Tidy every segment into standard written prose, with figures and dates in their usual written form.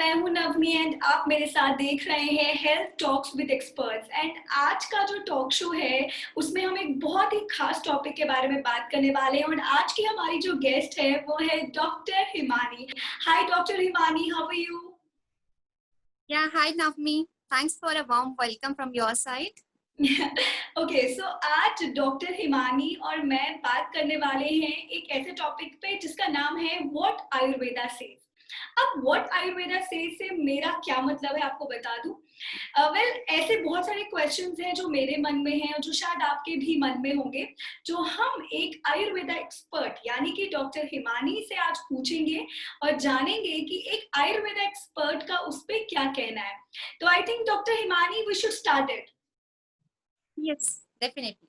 मैं हूं नवनी एंड आप मेरे साथ देख रहे हैं health talks with experts. And आज का जो टॉक शो है उसमें हम एक बहुत ही खास टॉपिक के बारे में बात करने वाले हैं और आज की हमारी जो गेस्ट है वो है doctor Himani. Hi doctor Himani, how are you? Yeah, hi Navmi. Thanks for a warm welcome from your side. Okay so आज डॉक्टर हिमानी और मैं बात करने वाले हैं एक ऐसे टॉपिक पे जिसका नाम है व्हाट आयुर्वेदा सेज। अब व्हाट आयुर्वेदा सेज से मेरा क्या मतलब है आपको बता दूं। वेल ऐसे बहुत सारे क्वेश्चंस हैं जो मेरे मन में हैं और जो शायद आपके भी मन में होंगे, जो हम एक आयुर्वेदा एक्सपर्ट यानी कि डॉक्टर हिमानी से आज पूछेंगे और जानेंगे कि एक आयुर्वेदा एक्सपर्ट का उस पर क्या कहना है। तो I think doctor Himani we should start it. Yes, definitely.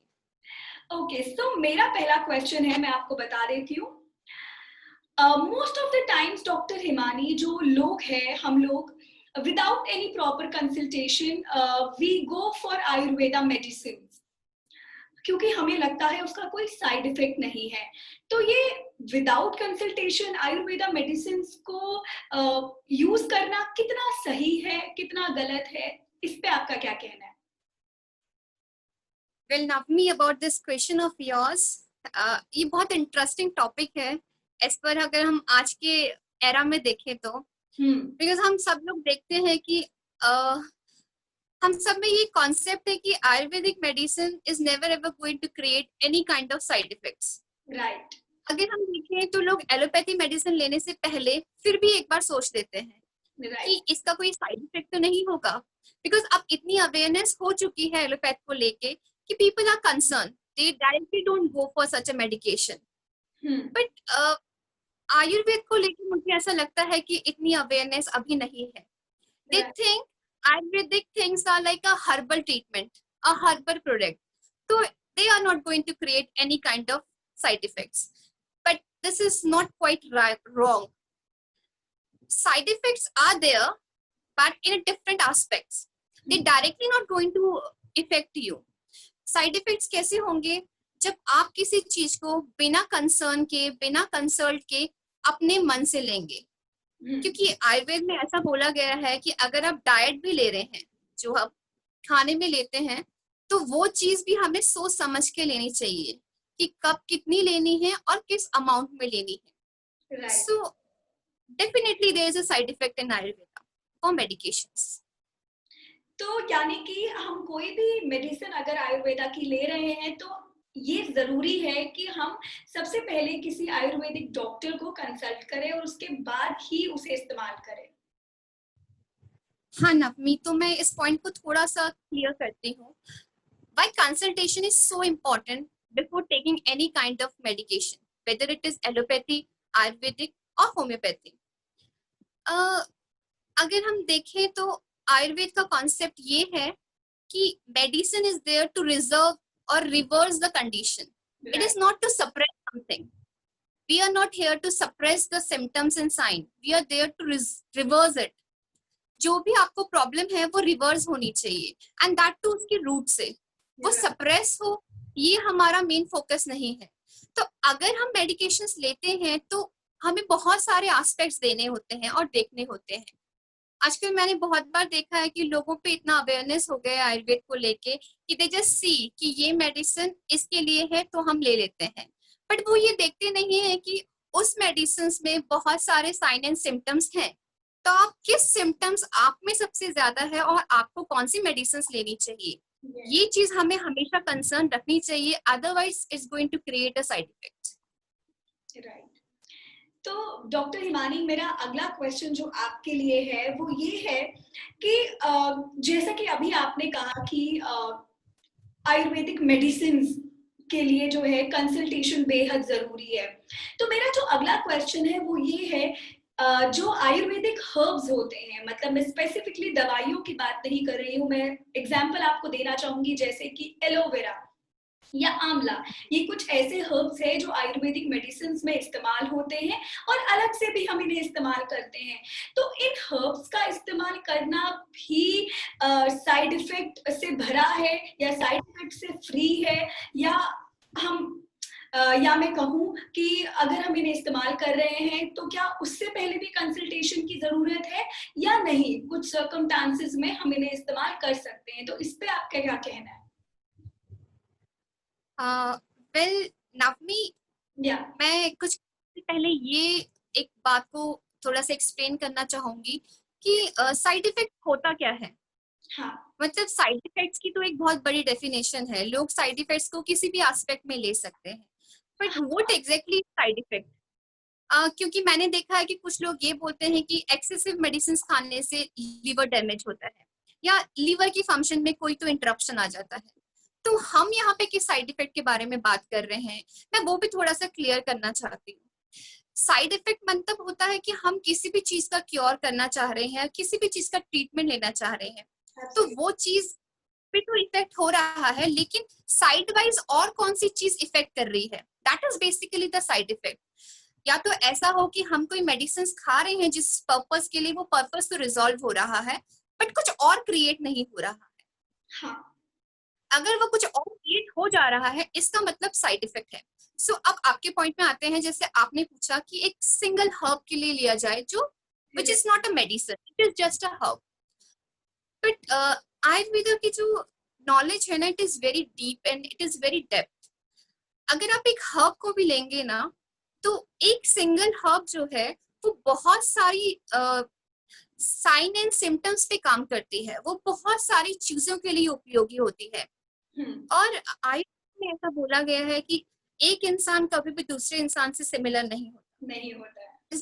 Okay so मेरा पहला क्वेश्चन है, मैं आपको बता देती हूँ। Most of the times doctor Himani, जो लोग हैं हम लोग without any proper consultation we go for Ayurveda medicine क्योंकि हमें लगता है उसका कोई साइड इफेक्ट नहीं है। तो ये विदाउट कंसल्टेशन आयुर्वेदा मेडिसिन को यूज करना कितना सही है, कितना गलत है, इस पे आपका क्या कहना है? Well, Navmi, about this question of yours, ये बहुत इंटरेस्टिंग टॉपिक है। इस पर अगर हम आज के एरा में देखें तो बिकॉज हम सब लोग देखते हैं कि हम सब में ये कॉन्सेप्ट है कि Ayurvedic medicine is never ever going to create any kind of side effects. Right. अगर हम देखें तो लोग एलोपैथी मेडिसिन लेने से पहले फिर भी एक बार सोच लेते हैं कि इसका कोई साइड इफेक्ट तो नहीं होगा, बिकॉज अब इतनी अवेयरनेस हो चुकी है एलोपैथ को लेके कि people are concerned, they directly don't go for such a medication. But Ayurveda को लेकर मुझे ऐसा लगता है कि इतनी अवेयरनेस अभी नहीं है। They think Ayurvedic things are like a herbal treatment, a herbal product. So they are not going to create any kind of side effects. But this is not quite wrong. Side effects are there, but in a different aspects. They directly not going to affect you. Side effects कैसे होंगे? जब आप किसी चीज को बिना concern के, बिना कंसल्ट के अपने मन से लेंगे। क्योंकि आयुर्वेद में ऐसा बोला गया है कि अगर आप डाइट भी ले रहे हैं, जो आप खाने में लेते हैं, तो वो चीज भी हमें सोच समझ के लेनी चाहिए कि कब कितनी लेनी है और किस अमाउंट में लेनी है। So definitely there is a side effect in Ayurveda for medications. तो यानी कि हम कोई भी मेडिसिन अगर आयुर्वेदा की ले रहे हैं तो ये जरूरी है कि हम सबसे पहले किसी आयुर्वेदिक डॉक्टर को कंसल्ट करें और उसके बाद ही उसे इस्तेमाल करें। हाँ नवमी, तो मैं इस पॉइंट को थोड़ा सा क्लियर करती हूँ। Why consultation is so important before taking any kind of medication, whether it is allopathy, Ayurvedic or homeopathy. अगर हम देखें तो आयुर्वेद का कॉन्सेप्ट ये है कि medicine is there to reserve और reverse the condition. It is not to suppress something. We are not here to suppress the symptoms and sign. We are there to reverse it. जो भी आपको problem है वो reverse होनी चाहिए, and that too उसकी root से. वो सप्रेस हो, ये हमारा मेन फोकस नहीं है. तो अगर हम मेडिकेशंस लेते हैं तो हमें बहुत सारे एस्पेक्ट्स देने होते हैं और देखने होते हैं. आजकल मैंने बहुत बार देखा है कि लोगों पे इतना अवेयरनेस हो गया है आयुर्वेद को लेके कि दे जस्ट सी कि ये मेडिसिन इसके लिए है तो हम ले लेते हैं. बट वो ये देखते नहीं है कि उस मेडिसिन में बहुत सारे साइन एंड सिम्टम्स हैं. तो आप किस सिम्टम्स आप में सबसे ज्यादा है और आपको कौन सी मेडिसिन लेनी चाहिए, ये चीज हमें हमेशा कंसर्न रखनी चाहिए. Otherwise it's going to create a side effect. Right. तो डॉक्टर हिमानी, मेरा अगला क्वेश्चन जो आपके लिए है वो ये है कि जैसा कि अभी आपने कहा कि आयुर्वेदिक मेडिसिन के लिए जो है कंसल्टेशन बेहद जरूरी है, तो मेरा जो अगला क्वेश्चन है वो ये है जो आयुर्वेदिक हर्ब्स होते हैं, मतलब मैं स्पेसिफिकली दवाइयों की बात नहीं कर रही हूँ, मैं एग्जांपल आपको देना चाहूंगी जैसे कि एलोवेरा या आंवला, ये कुछ ऐसे हर्ब्स है जो आयुर्वेदिक मेडिसिन में इस्तेमाल होते हैं और अलग से भी हम इन्हें इस्तेमाल करते हैं. तो इन हर्ब्स का इस्तेमाल करना भी साइड इफेक्ट से भरा है या साइड इफेक्ट से फ्री है, या हम या मैं कहूँ कि अगर हम इन्हें इस्तेमाल कर रहे हैं तो क्या उससे पहले भी कंसल्टेशन की जरूरत है या नहीं, कुछ सर्कमस्टांसेस में हम इन्हें इस्तेमाल कर सकते हैं, तो इस पे आपका क्या कहना है? वेल नवमी, मैं कुछ पहले ये एक बात को थोड़ा सा एक्सप्लेन करना चाहूंगी कि साइड इफेक्ट होता क्या है। हाँ. मतलब साइड इफेक्ट्स की तो एक बहुत बड़ी डेफिनेशन है, लोग साइड इफेक्ट्स को किसी भी एस्पेक्ट में ले सकते हैं, but what exactly side effect? क्योंकि मैंने देखा है कि कुछ लोग ये बोलते हैं कि एक्सेसिव मेडिसिन खाने से लीवर डैमेज होता है या लीवर की फंक्शन में कोई तो इंटरप्शन आ जाता है। तो हम यहाँ पे किस साइड इफेक्ट के बारे में बात कर रहे हैं, मैं वो भी थोड़ा सा क्लियर करना चाहती हूँ। साइड इफेक्ट मतलब होता है कि हम किसी भी चीज का क्योर करना चाह रहे हैं, किसी भी चीज का ट्रीटमेंट लेना चाह रहे हैं, तो वो चीज पे तो इफेक्ट हो रहा है, लेकिन साइड वाइज और कौन सी चीज इफेक्ट कर रही है, that is basically the side effect. या तो ऐसा हो कि हम कोई मेडिसिन खा रहे हैं जिस पर्पस के लिए, वो पर्पस तो रिजॉल्व हो रहा है बट कुछ और क्रिएट नहीं हो रहा है। हाँ. अगर वो कुछ और क्रिएट हो जा रहा है, इसका मतलब साइड इफेक्ट है। सो अब आपके पॉइंट में आते हैं, जैसे आपने पूछा कि एक सिंगल हर्ब के लिए लिया जाए जो which is not a medicine, it is just a herb. But Ayurveda की जो नॉलेज है ना, it is very deep and it is very depth. अगर आप एक हर्ब को भी लेंगे ना, तो एक सिंगल हर्ब जो है वो बहुत सारी साइन एंड सिम्टम्स पे काम करती है, वो बहुत सारी चीजों के लिए उपयोगी होती है। और आयुर्वेद में ऐसा बोला गया है कि एक इंसान कभी भी दूसरे इंसान से सिमिलर नहीं होता है।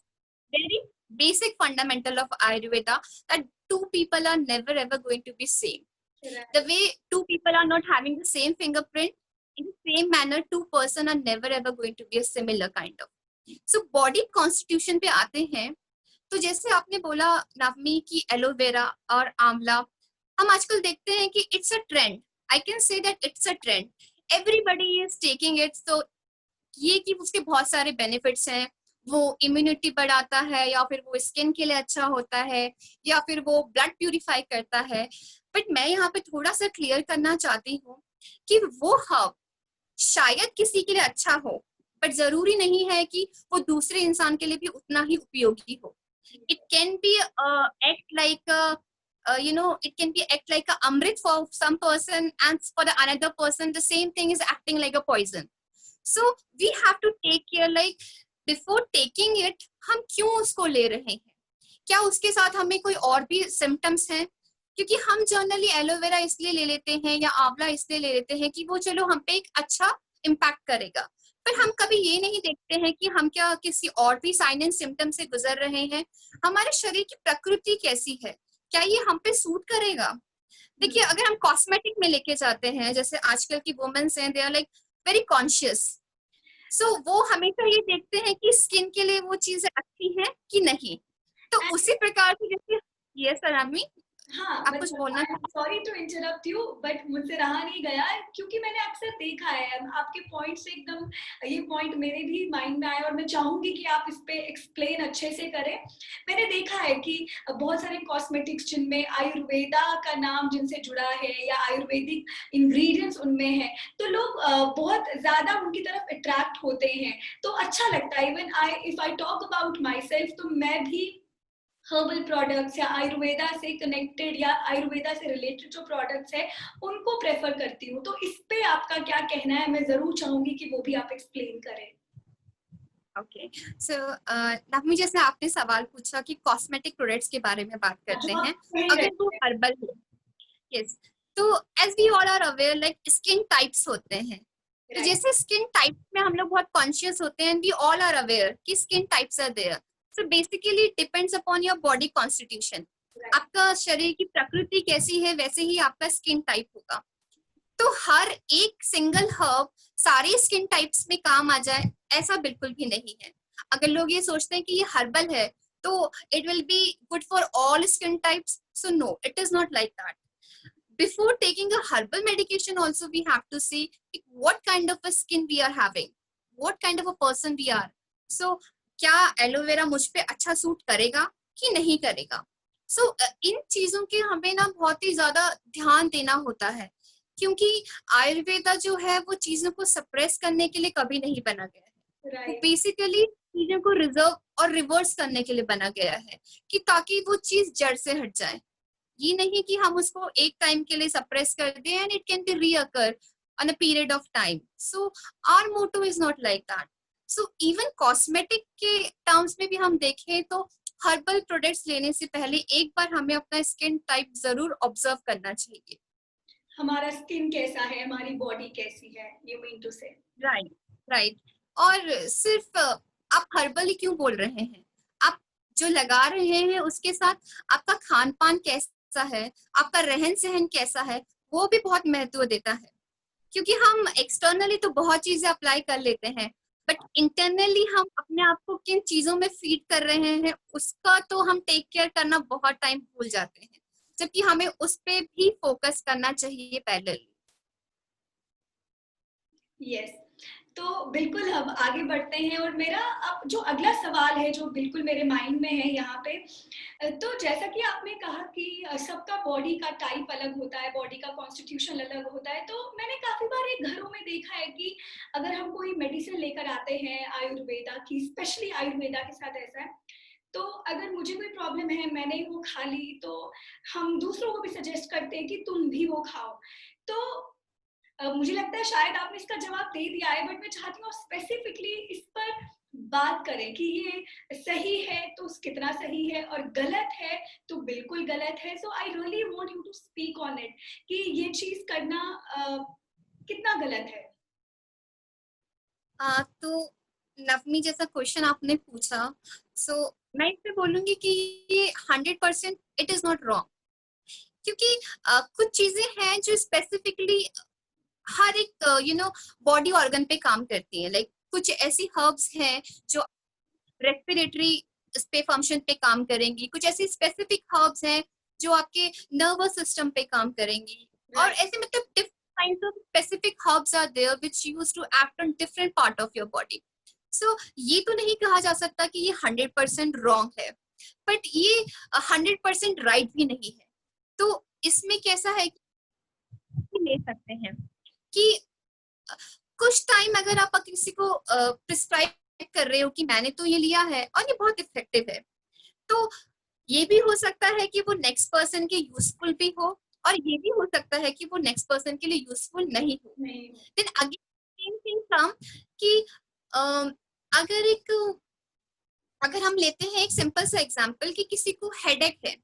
Very basic fundamental of Ayurveda that two people are never ever going to be same. Right. The way two people are not having the same fingerprint, in the same manner two person are never ever going to be a similar kind of. So body constitution पे आते हैं, तो जैसे आपने बोला नवमी की aloe vera और आंवला, हम आजकल देखते हैं कि it's a trend, I can say that it's a trend, everybody is taking it. तो ये कि उसके बहुत सारे बेनिफिट्स हैं, वो इम्यूनिटी बढ़ाता है, या फिर वो स्किन के लिए अच्छा होता है, या फिर वो ब्लड प्यूरिफाई करता है। बट मैं यहाँ पे थोड़ा सा क्लियर करना चाहती हूँ कि वो हर्ब शायद किसी के लिए अच्छा हो, बट जरूरी नहीं है कि वो दूसरे इंसान के लिए भी उतना ही उपयोगी हो। It can be act like a it can be act like a amrit for some person, and for the another person the same thing is acting like a poison. So we have to take care, like before taking it हम क्यों उसको ले रहे हैं, क्या उसके साथ हमें कोई और भी सिम्टम्स हैं। क्योंकि हम जनरली एलोवेरा इसलिए ले लेते हैं या आंवला इसलिए ले लेते हैं कि वो चलो हम पे एक अच्छा इम्पैक्ट करेगा, पर हम कभी ये नहीं देखते हैं कि हम क्या किसी और भी साइन एंड सिम्टम से गुजर रहे हैं, हमारे शरीर की प्रकृति कैसी है, क्या ये हम पे सूट करेगा। देखिए अगर हम कॉस्मेटिक में लेके जाते हैं, जैसे आजकल की वुमेन्स हैं, they are like very conscious, so वो हमेशा ये देखते हैं कि स्किन के लिए वो चीजें अच्छी हैं कि नहीं। तो उसी प्रकार से जैसे ये सरामी, हाँ, आप कुछ बोलना, sorry to interrupt you, but मुझसे रहा नहीं गया, क्योंकि मैंने अक्सर देखा है आपके पॉइंट से एकदम ये पॉइंट मेरे भी माइंड में आया और मैं चाहूंगी कि आप इस पे एक्सप्लेन अच्छे से करें। मैंने देखा है कि बहुत सारे कॉस्मेटिक्स जिनमें आयुर्वेदा का नाम जिनसे जुड़ा है या आयुर्वेदिक इंग्रेडिएंट्स उनमें है, तो लोग बहुत ज्यादा उनकी तरफ अट्रैक्ट होते हैं, तो अच्छा लगता है। Even if I talk about my self, तो मैं भी हर्बल प्रोडक्ट्स या आयुर्वेदा से कनेक्टेड या आयुर्वेदा से रिलेटेड जो प्रोडक्ट्स है उनको प्रेफर करती हूँ। तो इस पे आपका क्या कहना है, मैं जरूर चाहूंगी कि वो भी आप एक्सप्लेन करें। ओके, सो नवमी, जैसे आपने सवाल पूछा कि कॉस्मेटिक प्रोडक्ट्स के बारे में बात करते हैं, अगर वो हर्बल है, यस, तो as we all are aware like skin types होते हैं। तो जैसे स्किन टाइप में हम लोग बहुत कॉन्शियस होते हैं, वी ऑल आर अवेयर कि skin types are there. So basically depends upon your body constitution, आपका शरीर की प्रकृति कैसी है वैसे ही आपका स्किन टाइप होगा। तो हर एक सिंगल हर्ब सारे स्किन टाइप्स में काम आ जाए ऐसा बिल्कुल भी नहीं है। अगर लोग ये सोचते हैं कि ये हर्बल है तो it will be good for all skin types, so no, it is not like that. Before taking a herbal medication also we have to see what kind of a skin we are having, what kind of a person we are. So क्या aloe vera मुझ पे अच्छा suit करेगा कि नहीं करेगा। इन चीजों के हमें ना बहुत ही ज्यादा ध्यान देना होता है क्योंकि आयुर्वेदा जो है वो चीजों को सप्रेस करने के लिए कभी नहीं बना गया है। वो बेसिकली चीजों को रिजर्व और रिवर्स करने के लिए बना गया है कि ताकि वो चीज जड़ से हट जाए। ये नहीं कि हम उसको एक टाइम के लिए सप्रेस कर दें and it can be reoccur on a period of time. So our motto is not like that. So even cosmetic के टर्म्स में भी हम देखें तो हर्बल प्रोडक्ट्स लेने से पहले एक बार हमें अपना स्किन टाइप जरूर ऑब्जर्व करना चाहिए। हमारा स्किन कैसा है, हमारी बॉडी कैसी है, यू मीन टू से। Right right. और सिर्फ आप हर्बल ही क्यों बोल रहे हैं, आप जो लगा रहे हैं उसके साथ आपका खान पान कैसा है, आपका रहन सहन कैसा है, वो भी बहुत महत्व देता है। क्योंकि हम एक्सटर्नली तो बहुत चीजें अप्लाई कर लेते हैं, बट इंटरनली हम अपने आप को किन चीजों में फीड कर रहे हैं उसका तो हम टेक केयर करना बहुत टाइम भूल जाते हैं, जबकि हमें उस पे भी फोकस करना चाहिए पैरेलली। यस, तो बिल्कुल हम आगे बढ़ते हैं। और मेरा अब जो अगला सवाल है जो बिल्कुल मेरे माइंड में है यहाँ पे, तो जैसा कि आपने कहा कि सबका बॉडी का टाइप अलग होता है, बॉडी का कॉन्स्टिट्यूशन अलग होता है, तो मैंने काफी बार एक घरों में देखा है कि अगर हम कोई मेडिसिन लेकर आते हैं आयुर्वेदा की, स्पेशली आयुर्वेदा के साथ ऐसा है, तो अगर मुझे कोई प्रॉब्लम है, मैंने वो खा ली, तो हम दूसरों को भी सजेस्ट करते हैं कि तुम भी वो खाओ। तो मुझे लगता है शायद आपने इसका जवाब दे दिया है, बट मैं चाहती हूँ स्पेसिफिकली इस पर बात करें कि ये सही है तो कितना सही है, और गलत है तो बिल्कुल गलत है। So I really want you to speak on it कि ये चीज करना कितना गलत है। तो नवमी जैसा क्वेश्चन आपने पूछा, सो मैं इससे बोलूंगी कि ये 100% इट इज नॉट रॉन्ग। क्योंकि कुछ चीजें हैं जो स्पेसिफिकली हर एक बॉडी ऑर्गन पे काम करती है। लाइक कुछ ऐसी हर्ब्स हैं जो रेस्पिरेटरी इस पे फंक्शन पे काम करेंगी, कुछ ऐसी स्पेसिफिक हर्ब्स हैं जो आपके नर्वस सिस्टम पे काम करेंगी, और ऐसे मतलब different kinds of specific herbs are there which used to act on different part of your body. So ये तो नहीं कहा जा सकता कि ये 100% रॉन्ग है, बट ये 100% राइट भी नहीं है। तो इसमें कैसा है कि ले सकते हैं कि कुछ टाइम अगर आप किसी को प्रिस्क्राइब कर रहे हो कि मैंने तो ये लिया है और ये बहुत इफेक्टिव है, तो ये भी हो सकता है कि वो नेक्स्ट पर्सन के यूजफुल भी हो, और ये भी हो सकता है कि वो नेक्स्ट पर्सन के लिए यूजफुल नहीं हो। Then again same thing come कि अगर हम लेते हैं एक सिंपल सा एग्जांपल कि किसी को हेडेक है,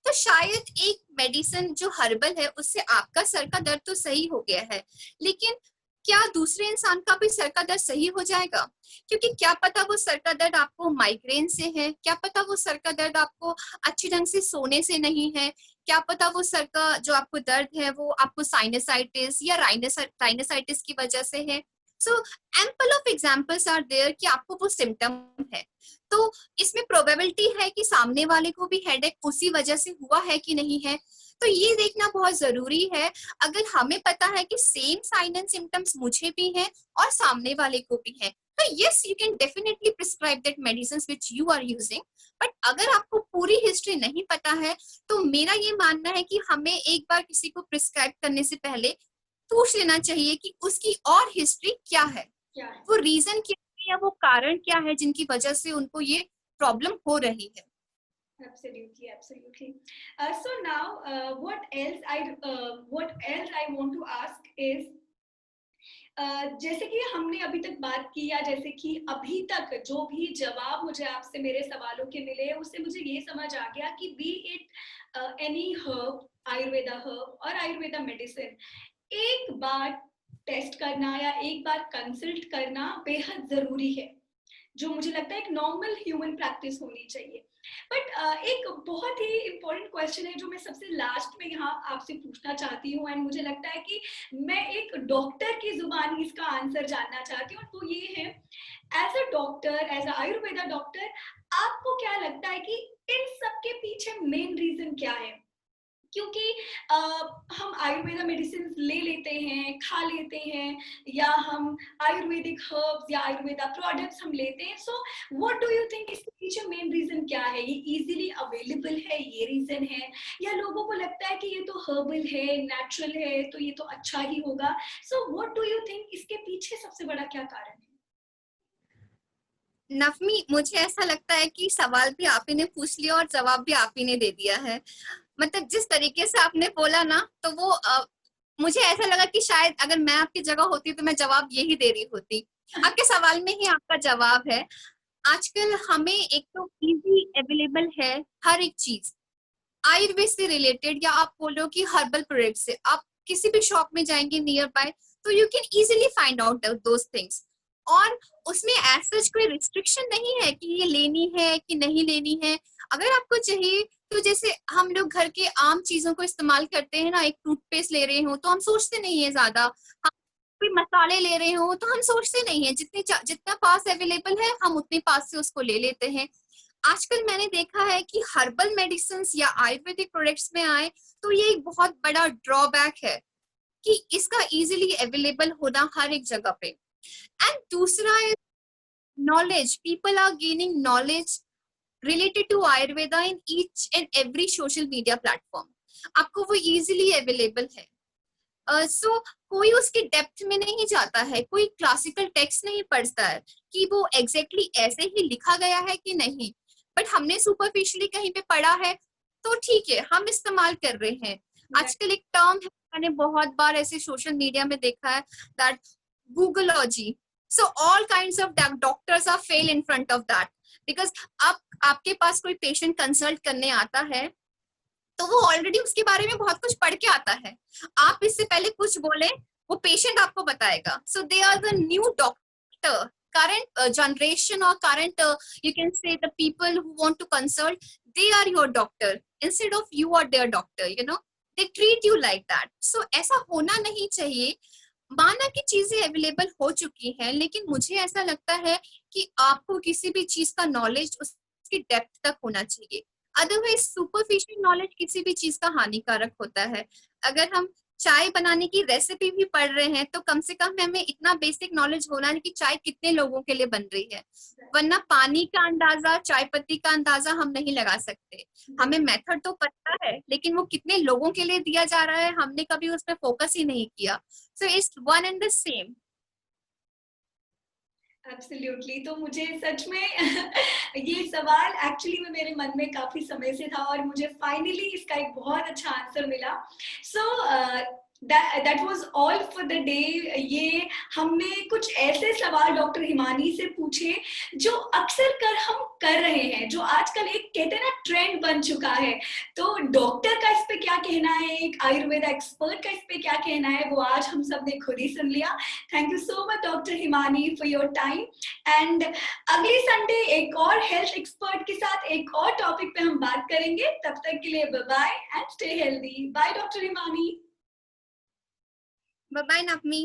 तो शायद एक मेडिसिन जो हर्बल है उससे आपका सर का दर्द तो सही हो गया है, लेकिन क्या दूसरे इंसान का भी सर का दर्द सही हो जाएगा? क्योंकि क्या पता वो सर का दर्द आपको माइग्रेन से है, क्या पता वो सर का दर्द आपको अच्छी ढंग से सोने से नहीं है, क्या पता वो सर का जो आपको दर्द है वो आपको साइनसाइटिस या राइनसाइटिस की वजह से है। So ample of examples are there कि आपको वो सिम्टम है। तो इसमें प्रोबेबिलिटी है कि सामने वाले को भी हेडेक उसी वजह से हुआ है कि नहीं है, तो ये देखना बहुत जरूरी है। अगर हमें पता है कि सेम साइन एंड सिम्टम्स मुझे भी हैं और सामने वाले को भी है, तो yes you can definitely prescribe that medicines which you are using. But अगर आपको पूरी हिस्ट्री नहीं पता है, तो मेरा ये मानना है कि हमें एक बार किसी को प्रिस्क्राइब करने से पहले पूछ लेना चाहिए कि उसकी और हिस्ट्री क्या है, वो रीजन क्या है या वो कारण क्या है जिनकी वजह से उनको ये प्रॉब्लम हो रही है। Absolutely, absolutely. So now, what else I want to ask is, जैसे कि हमने अभी तक बात की, या जैसे कि अभी तक जो भी जवाब मुझे आपसे मेरे सवालों के मिले, उससे मुझे ये समझ आ गया कि B it any herb, Ayurveda herb और आयुर्वेदा मेडिसिन, एक बार टेस्ट करना या एक बार कंसल्ट करना बेहद जरूरी है, जो मुझे लगता है एक नॉर्मल ह्यूमन प्रैक्टिस होनी चाहिए। बट एक बहुत ही इम्पोर्टेंट क्वेश्चन है जो मैं सबसे लास्ट में यहाँ आपसे पूछना चाहती हूँ, एंड मुझे लगता है कि मैं एक डॉक्टर की जुबानी इसका आंसर जानना चाहती हूँ, और वो ये है, as a doctor, as a Ayurveda doctor, आपको क्या लगता है कि इन सब के पीछे मेन रीजन क्या है? क्योंकि हम आयुर्वेदा मेडिसिन ले लेते हैं, खा लेते हैं, या हम आयुर्वेदिक हर्ब्स या आयुर्वेदा प्रोडक्ट्स हम लेते हैं। So what do you think इसके पीछे मेन रीजन क्या है? ये इजीली अवेलेबल है, ये रीजन है, या लोगों को लगता है कि ये तो हर्बल है, नेचुरल है, तो ये तो अच्छा ही होगा? So what do you think इसके पीछे सबसे बड़ा क्या कारण है? नवमी, मुझे ऐसा लगता है कि सवाल भी आप ही ने पूछ लिया और जवाब भी आप ही ने दे दिया है। मतलब जिस तरीके से आपने बोला ना, तो वो मुझे ऐसा लगा कि शायद अगर मैं आपकी जगह होती तो मैं जवाब यही दे रही होती। आपके सवाल में ही आपका जवाब है। आजकल हमें एक तो इजी अवेलेबल है हर एक चीज, आयुर्वेद से रिलेटेड या आप बोलो कि हर्बल प्रोडक्ट से। आप किसी भी शॉप में जाएंगे नियर बाय, तो you can easily find out those things. और उसमें ऐसा कोई रिस्ट्रिक्शन नहीं है कि ये लेनी है कि नहीं लेनी है। अगर आपको चाहिए तो जैसे हम लोग घर के आम चीजों को इस्तेमाल करते हैं ना, एक टूथपेस्ट ले रहे हो तो हम सोचते नहीं है ज्यादा, हम कोई मसाले ले रहे हो तो हम सोचते नहीं है, जितना पास अवेलेबल है हम उतने पास से उसको ले लेते हैं। आजकल मैंने देखा है कि हर्बल मेडिसिन या आयुर्वेदिक प्रोडक्ट्स में आए तो ये एक बहुत बड़ा ड्रॉबैक है कि इसका इजीली अवेलेबल होना हर एक जगह पे। एंड दूसरा है knowledge. People are gaining knowledge related to Ayurveda in each and every social media platform. आपको वो easily available है। सो कोई उसके डेप्थ में नहीं जाता है, कोई क्लासिकल टेक्स्ट नहीं पढ़ता है कि वो एग्जैक्टली ऐसे ही लिखा गया है कि नहीं, बट हमने सुपरफिशियली कहीं पे पढ़ा है तो ठीक है, हम इस्तेमाल कर रहे हैं। आजकल एक टर्म है, मैंने बहुत बार ऐसे सोशल मीडिया में देखा है, that Googleology. So all kinds of doctors are fail in front of that, because अब आपके पास कोई पेशेंट कंसल्ट करने आता है तो वो ऑलरेडी उसके बारे में बहुत कुछ पढ़ के आता है। आप इससे पहले कुछ बोले वो पेशेंट आपको बताएगा। So they are the new doctor, current generation or current you can say the people who want to consult, they are your doctor instead of you are their doctor, you know, they treat you like that. So ऐसा होना नहीं चाहिए। माना कि चीजें available हो चुकी हैं, लेकिन मुझे ऐसा लगता है कि आपको किसी भी चीज का नॉलेज उसकी डेप्थ तक होना चाहिए। अदरवाइज सुपरफिशियल नॉलेज किसी भी चीज का हानिकारक होता है। अगर हम चाय बनाने की रेसिपी भी पढ़ रहे हैं तो कम से कम हमें इतना बेसिक नॉलेज होना है कि चाय कितने लोगों के लिए बन रही है, वरना पानी का अंदाजा, चाय पत्ती का अंदाजा हम नहीं लगा सकते। हमें मेथड तो पता है, लेकिन वो कितने लोगों के लिए दिया जा रहा है हमने कभी उस पर फोकस ही नहीं किया। So it's one and the same. Absolutely. तो मुझे सच में ये सवाल एक्चुअली में मेरे मन में काफी समय से था और मुझे फाइनली इसका एक बहुत अच्छा आंसर मिला। So that was all for the day. ये हमने कुछ ऐसे सवाल डॉक्टर हिमानी से पूछे जो अक्सर हम कर रहे हैं, जो आजकल एक कहते हैं ना ट्रेंड बन चुका है। तो डॉक्टर का इस पे क्या कहना है, एक आयुर्वेदा एक्सपर्ट का इस पे क्या कहना है, वो आज हम सब ने खुद ही सुन लिया। Thank you so much doctor Himani for your time. And अगले संडे एक और हेल्थ एक्सपर्ट के साथ एक और टॉपिक पे हम बात करेंगे। तब तक के लिए bye bye and stay healthy. Bye doctor Himani. Bye bye Navami.